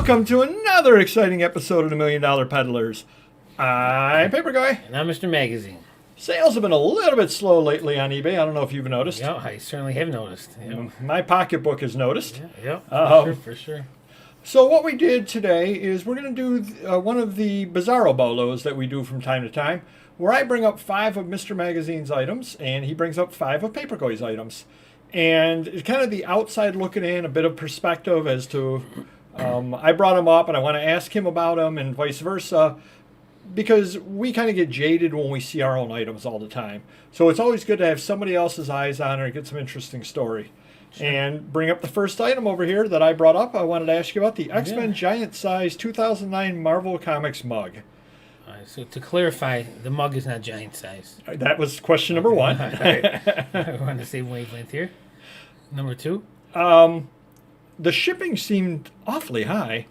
Welcome to another exciting episode of the $1 Million Peddlers. I'm Papergoy. And I'm Mr. Magazine. Sales have been a little bit slow lately on eBay. I don't know if you've noticed. Yeah, I certainly have noticed. Yep. My pocketbook has noticed. Yeah, for sure. So what we did today is we're going to do one of the Bizarro Bolos that we do from time to time, where I bring up 5 of Mr. Magazine's items, and he brings up 5 of Papergoy's items. And it's kind of the outside looking in, a bit of perspective as to... I brought him up, and I want to ask him about him, and vice versa, because we kind of get jaded when we see our own items all the time. So it's always good to have somebody else's eyes on it and get some interesting story. Sure. And bring up the first item over here that I brought up. I wanted to ask you about the X-Men Giant Size 2009 Marvel Comics mug. All right, so to clarify, the mug is not giant size. That was question number 1. We're on the same wavelength here. Number 2? The shipping seemed awfully high.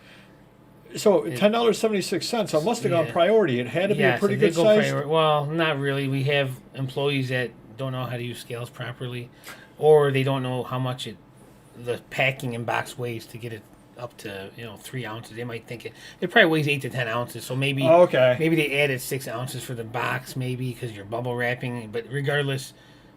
So $10.76, so it must have gone priority. It had to be a pretty good size. Well, not really. We have employees that don't know how to use scales properly, or they don't know how much the packing and box weighs to get it up to 3 ounces. They might think it probably weighs 8 to 10 ounces. So maybe they added 6 ounces for the box, maybe because you're bubble wrapping. But regardless,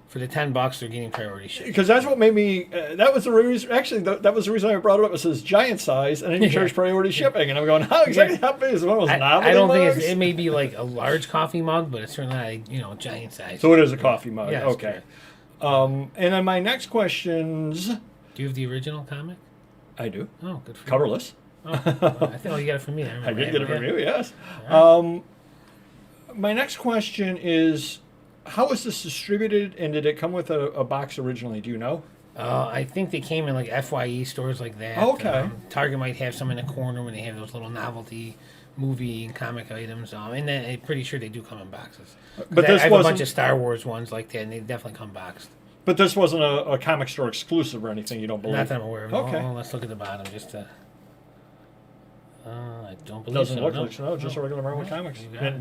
for the $10, they're getting priority shipping. Because that's what made me. That was the reason. Actually, that was the reason I brought it up. It says giant size, and then you charge priority shipping, and I'm going, how exactly how big is one of those novelty I don't mugs? think it may be like a large coffee mug, but it's certainly not giant size. So it is a coffee mug. Yes, okay. And then my next questions. Do you have the original comic? I do. Oh, good for Coverless. you. Oh, I think you got it from me. I did get it from you. Yes. Right. My next question is, how was this distributed, and did it come with a box originally? Do you know? I think they came in like FYE stores like that. Okay. Target might have some in the corner when they have those little novelty movie and comic items. And then I'm pretty sure they do come in boxes. But I have a bunch of Star Wars ones like that, and they definitely come boxed. But this wasn't a comic store exclusive or anything, you don't believe? Not that I'm aware of. Okay. Oh, let's look at the bottom just to... I don't believe Doesn't look like so. Just a regular Marvel Comics.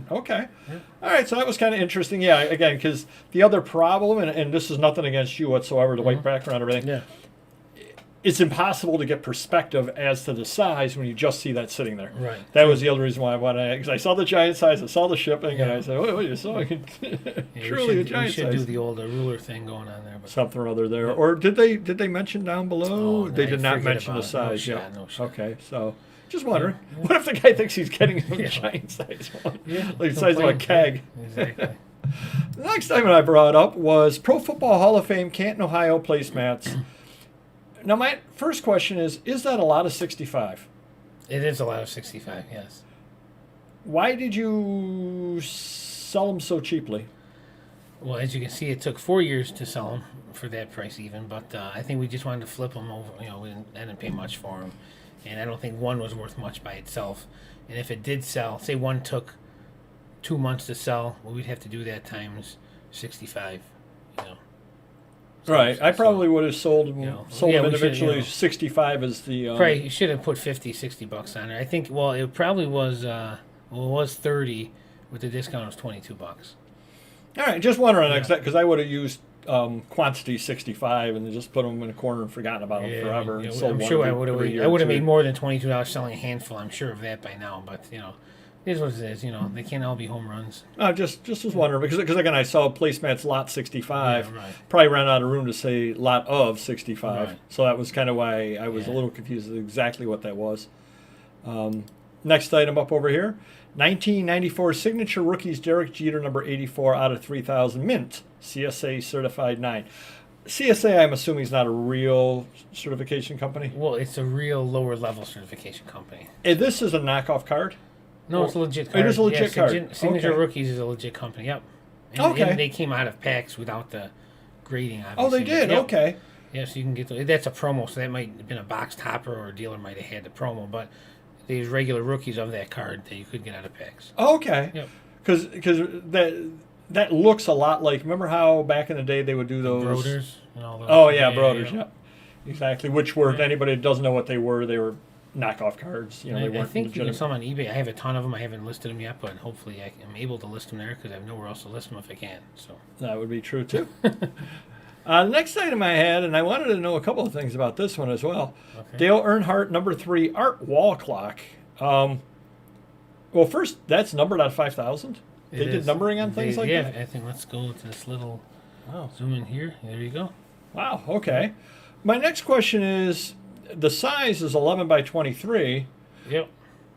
Okay. Yeah. All right, so that was kind of interesting. Yeah, again, because the other problem, and this is nothing against you whatsoever, the white background and everything. Yeah. It's impossible to get perspective as to the size when you just see that sitting there. Right. That was the other reason why I wanted to, because I saw the giant size, I saw the shipping, and I said, oh, you saw it. Truly a giant size. We should do the old ruler thing going on there. But something or other there. Or did they mention down below? Oh, they did not mention the size. No shot. Okay, so... Just wondering, what if the guy thinks he's getting a giant size one? Yeah, like the size of a keg. Exactly. The next item I brought up was Pro Football Hall of Fame Canton, Ohio placemats. Now, my first question is that a lot of 65? It is a lot of 65, yes. Why did you sell them so cheaply? Well, as you can see, it took 4 years to sell them for that price even, but I think we just wanted to flip them over. I didn't pay much for them. And I don't think one was worth much by itself. And if it did sell, say one took 2 months to sell, well, we'd have to do that times 65, Right. I probably would have sold them individually. 65 is the... Probably you should have put $50-$60 on it. I think, it probably was, it was 30 with the discount. It was $22. All right, just wondering, because I would have used quantity 65 and just put them in a corner and forgotten about them forever. And sold I'm sure I would have made more than $22 selling a handful. I'm sure of that by now, but it is what it is. They can't all be home runs. Just was wondering because again I saw placemats lot 65. Yeah, right. Probably ran out of room to say lot of 65. Right. So that was kind of why I was a little confused with exactly what that was. Next item up over here. 1994 Signature Rookies Derek Jeter number 84 out of 3,000 mint. CSA certified 9. CSA, I'm assuming, is not a real certification company? Well, it's a real lower level certification company. And this is a knockoff card? No, it's a legit card. It is a legit card. Signature Rookies is a legit company, yep. And they came out of packs without the grading, obviously. Oh, they did? Yep. Okay. Yeah, so you can get that's a promo, so that might have been a box topper or a dealer might have had the promo, but there's regular rookies of that card that you could get out of packs. Okay. Yep. Because that looks a lot like, remember how back in the day they would do those... Broders and all those. Oh, yeah, Broders, yeah. Exactly, which were, if anybody that doesn't know what they were knockoff cards. They weren't I think legitimate. you can sell them on eBay. I have a ton of them. I haven't listed them yet, but hopefully I am able to list them there because I have nowhere else to list them if I can. So that would be true, too. The next item I had, and I wanted to know a couple of things about this one as well. Okay. Dale Earnhardt #3 art wall clock. Well, first, that's numbered on 5,000. They It did is. numbering on things like that? Yeah, I think let's go to this little Wow. zoom in here. There you go. Wow, okay. My next question is, the size is 11 by 23. Yep.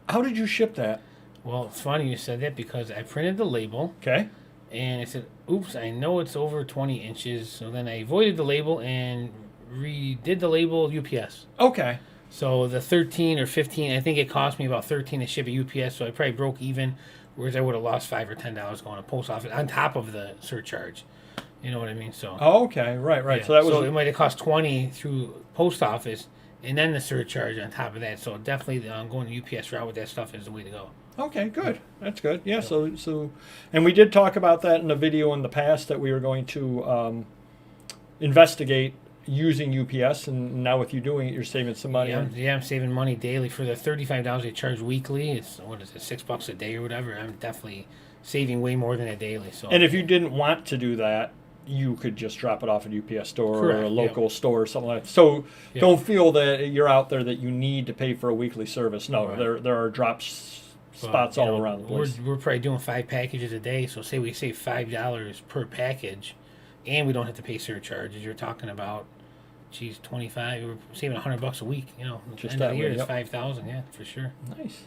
How did you ship that? Well, it's funny you said that because I printed the label Okay. and I said, oops, I know it's over 20 inches. So then I voided the label and redid the label UPS. Okay. So the 13 or 15, I think it cost me about 13 to ship at UPS. So I probably broke even, whereas I would have lost $5 or $10 going to post office on top of the surcharge. You know what I mean? So Oh, okay. Right, right. yeah. So that was. So it might have cost 20 through post office and then the surcharge on top of that. So definitely going the UPS route with that stuff is the way to go. Okay, good. That's good. Yeah. So, and we did talk about that in a video in the past that we were going to investigate using UPS, and now with you doing it, you're saving some money. Yeah, I'm saving money daily for the $35 they charge weekly. It's what is it, $6 a day or whatever. I'm definitely saving way more than a daily. So, And if you didn't want to do that, you could just drop it off at UPS store or Correct, a yeah. local store or something like that. So Yeah. don't feel that you're out there that you need to pay for a weekly service. No, Right. there are spots you all know, around the place. We're probably doing 5 packages a day. So say we save $5 per package, and we don't have to pay surcharges. You're talking about, geez, 25. We're saving $100 a week. You know, Just end that of the year way, is yep. 5,000. Yeah, for sure. Nice.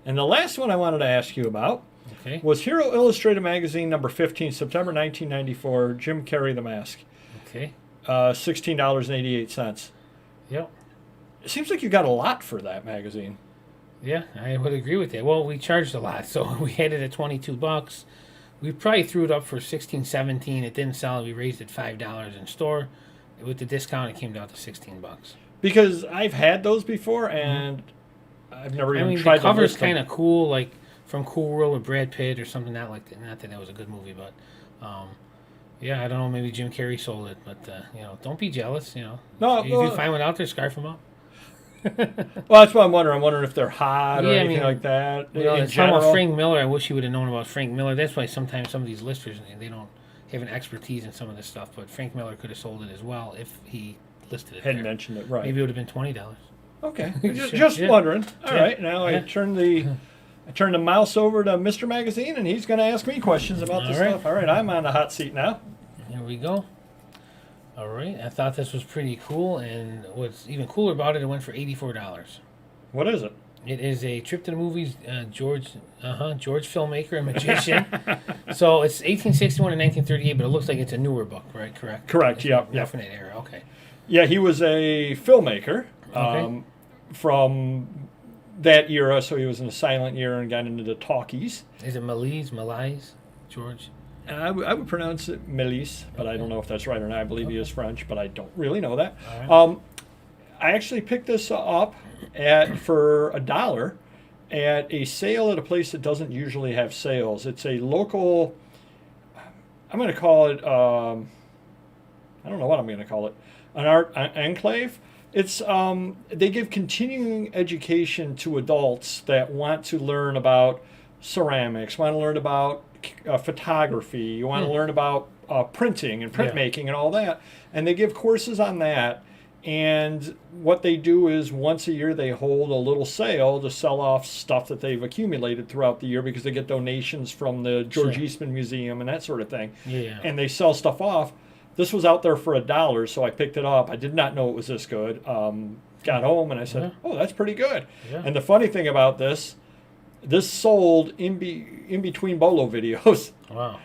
And the last one I wanted to ask you about Okay. was Hero Illustrated Magazine number 15, September 1994, Jim Carrey the Mask, Okay. $16.88. Yep. It seems like you got a lot for that magazine. Yeah, I would agree with that. Well, we charged a lot, so we had it at $22. We probably threw it up for 16, 17. It didn't sell. We raised it $5 in store. With the discount, it came down to $16. Because I've had those before, and I've never I even mean, tried the to cover's list them. kind of cool, like from Cool World with Brad Pitt or something. Not like that. Not that was a good movie, but yeah, I don't know. Maybe Jim Carrey sold it, but you know, don't be jealous. You know, No, if you well- find one out there, scarf them up. Well, that's what I'm wondering. I'm wondering if they're hot or Yeah, I anything mean, like that. You know, in it's talking about general. Frank Miller. I wish he would have known about Frank Miller. That's why sometimes some of these listers, they don't have an expertise in some of this stuff. But Frank Miller could have sold it as well if he listed it Hadn't there. mentioned it, right. Maybe it would have been $20. Okay. Sure, Just yeah. wondering. All Yeah. right. Now I Yeah. turn the mouse over to Mr. Magazine, and he's going to ask me questions about this All right. stuff. All right. I'm on the hot seat now. Here we go. All right. I thought this was pretty cool, and what's even cooler about it, it went for $84. What is it? It is a trip to the movies. George filmmaker and magician. So it's 1861 and 1938, but it looks like it's a newer book, right? Correct. Correct, It's yep, yep. Definite era. Okay. Yeah, he was a filmmaker Okay. from that era, so he was in the silent era and got into the talkies. Is it Malise, George? I would pronounce it Méliès, but I don't know if that's right or not. I believe he is French, but I don't really know that. All right. I actually picked this up for $1 at a sale at a place that doesn't usually have sales. It's a local, I'm going to call it, I don't know what I'm going to call it, an art enclave. It's they give continuing education to adults that want to learn about ceramics, want to learn about photography, you want to learn about printing and printmaking and all that, and they give courses on that. And what they do is once a year they hold a little sale to sell off stuff that they've accumulated throughout the year because they get donations from the George Sure. Eastman Museum and that sort of thing. Yeah. And they sell stuff off. This was out there for $1, so I picked it up. I did not know it was this good. Got home and I said, "Oh, that's pretty good." Yeah. And the funny thing about this sold in between BOLO videos. Wow.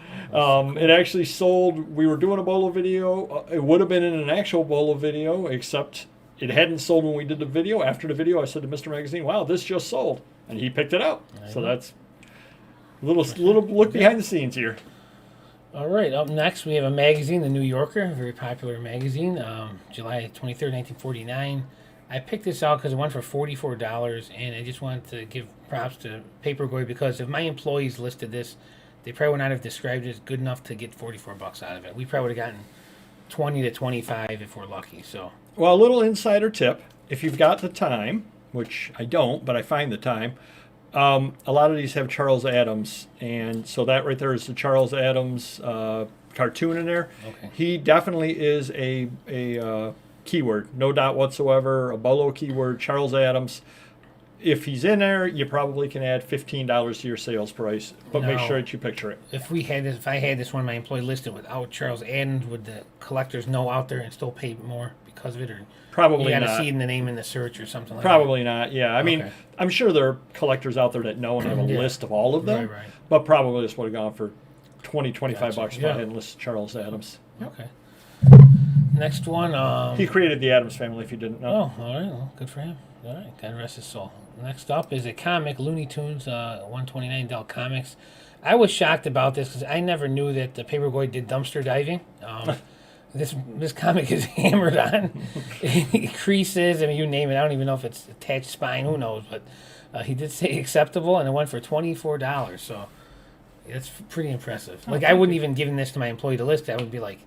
It actually sold. We were doing a BOLO video. It would have been in an actual BOLO video, except it hadn't sold when we did the video. After the video, I said to Mr. Magazine, "Wow, this just sold," and he picked it up. So that's a little look behind the scenes here. All right. Up next, we have a magazine, The New Yorker, a very popular magazine, July 23rd, 1949. I picked this out because it went for $44, and I just wanted to give props to Papergoy because if my employees listed this, they probably would not have described it as good enough to get $44 out of it. We probably would have gotten 20 to 25 if we're lucky. So, Well, a little insider tip: if you've got the time, which I don't, but I find the time. A lot of these have Charles Addams, and so that right there is the Charles Addams cartoon in there. Okay. He definitely is a keyword, no doubt whatsoever. A BOLO keyword, Charles Addams. If he's in there, you probably can add $15 to your sales price, but make Now, sure that you picture it. If I had this one, my employee listed without Charles Addams, would the collectors know out there and still pay more because of it, or Probably you got to not. see it in the name in the search or something like Probably not. Yeah, I mean, Okay. I'm sure there are collectors out there that know and have a Yeah. list of all of them, Right. but probably just would have gone for 20, 25 Gotcha. bucks if Yeah. I hadn't listed Charles Addams. that? Okay. Next one. He created the Addams Family, if you didn't know. Oh, all right. Well, good for him. All right. God rest his soul. Next up is a comic, Looney Tunes, $129 comics. I was shocked about this because I never knew that the Papergoy did dumpster diving. This comic is hammered on creases. I mean, you name it. I don't even know if it's attached spine. Who knows? But he did say acceptable, and it went for $24. So that's pretty impressive. Like I wouldn't even given this to my employee to list. I would be like,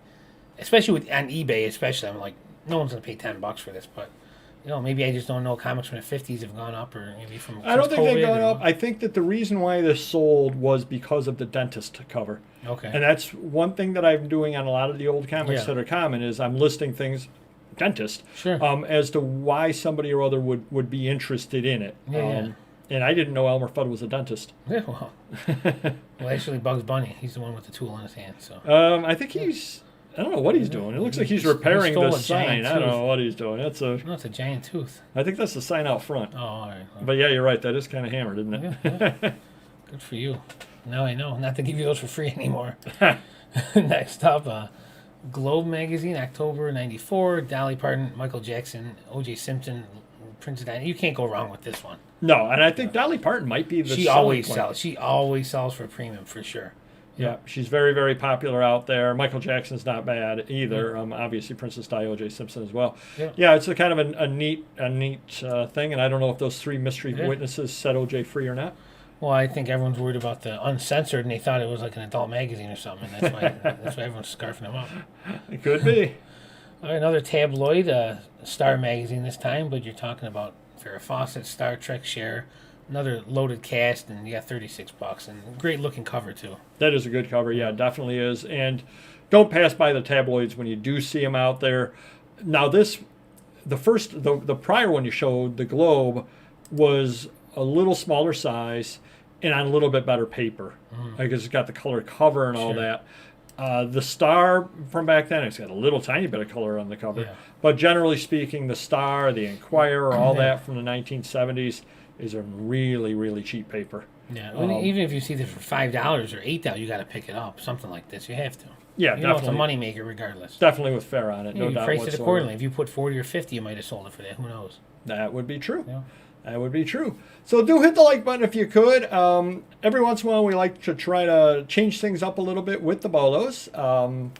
especially on eBay, especially. I'm like, no one's gonna pay $10 for this, but. Maybe I just don't know comics from the 50s have gone up, or maybe from. I don't think they've COVID gone or- up. I think that the reason why this sold was because of the dentist cover. Okay. And that's one thing that I'm doing on a lot of the old comics Yeah. that are common is I'm listing things, dentist, Sure. as to why somebody or other would be interested in it. Yeah. And I didn't know Elmer Fudd was a dentist. Yeah, well, actually, Bugs Bunny. He's the one with the tool in his hand. So. I think I don't know what he's doing. It looks like he's He repairing stole the a giant sign. I don't tooth. know what he's doing. No, it's a giant tooth. I think that's the sign out front. Oh, all right. Well, But yeah, you're right. That is kind of hammered, isn't it? yeah. Good for you. Now I know not to give you those for free anymore. Next up, Globe magazine, October '94. Dolly Parton, Michael Jackson, O.J. Simpson, Princess Diana. You can't go wrong with this one. No, and I think Dolly Parton might be the She selling always point. sells. She always sells for a premium for sure. Yeah, she's very, very popular out there. Michael Jackson's not bad either. Obviously, Princess Di, O.J. Simpson as well. Yeah. It's a kind of a neat thing, and I don't know if those three mystery Yeah. witnesses set O.J. free or not. Well, I think everyone's worried about the uncensored, and they thought it was like an adult magazine or something. And that's why everyone's scarfing them up. It could be. All right, another tabloid, Star magazine this time, but you're talking about Farrah Fawcett, Star Trek share, another loaded cast, and you got $36, and great looking cover too. That is a good cover. Yeah, it definitely is. And don't pass by the tabloids when you do see them out there. Now, the prior one you showed, the Globe, was a little smaller size and on a little bit better paper because it's got the color cover and all Sure. that. The Star from back then, it's got a little tiny bit of color on the cover. Yeah. But generally speaking, the Star, the Enquirer, all Yeah. that from the 1970s is a really, really cheap paper. Yeah, even if you see this for $5 or $8, you got to pick it up. Something like this, you have to. Yeah, You know it's a definitely. moneymaker regardless. Definitely with fair on it, Yeah, no you doubt price it whatsoever. accordingly. If you put 40 or 50, you might have sold it for that. Who knows? That would be true. Yeah. That would be true. So do hit the like button if you could. Every once in a while, we like to try to change things up a little bit with the bolos. Kind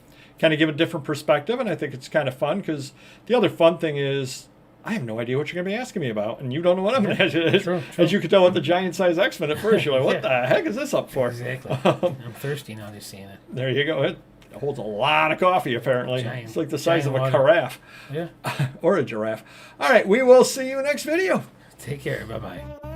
of give a different perspective, and I think it's kind of fun because the other fun thing is I have no idea what you're going to be asking me about, and you don't know what I'm going to ask you. True. As you could tell with the giant size X-Men at first, you're like, what Yeah. the heck is this up for? Exactly. I'm thirsty now just seeing it. There you go. It holds a lot of coffee, apparently. Giant- It's like the size of a giant water. carafe Yeah. or a giraffe. All right, we will see you next video. Take care. Bye-bye.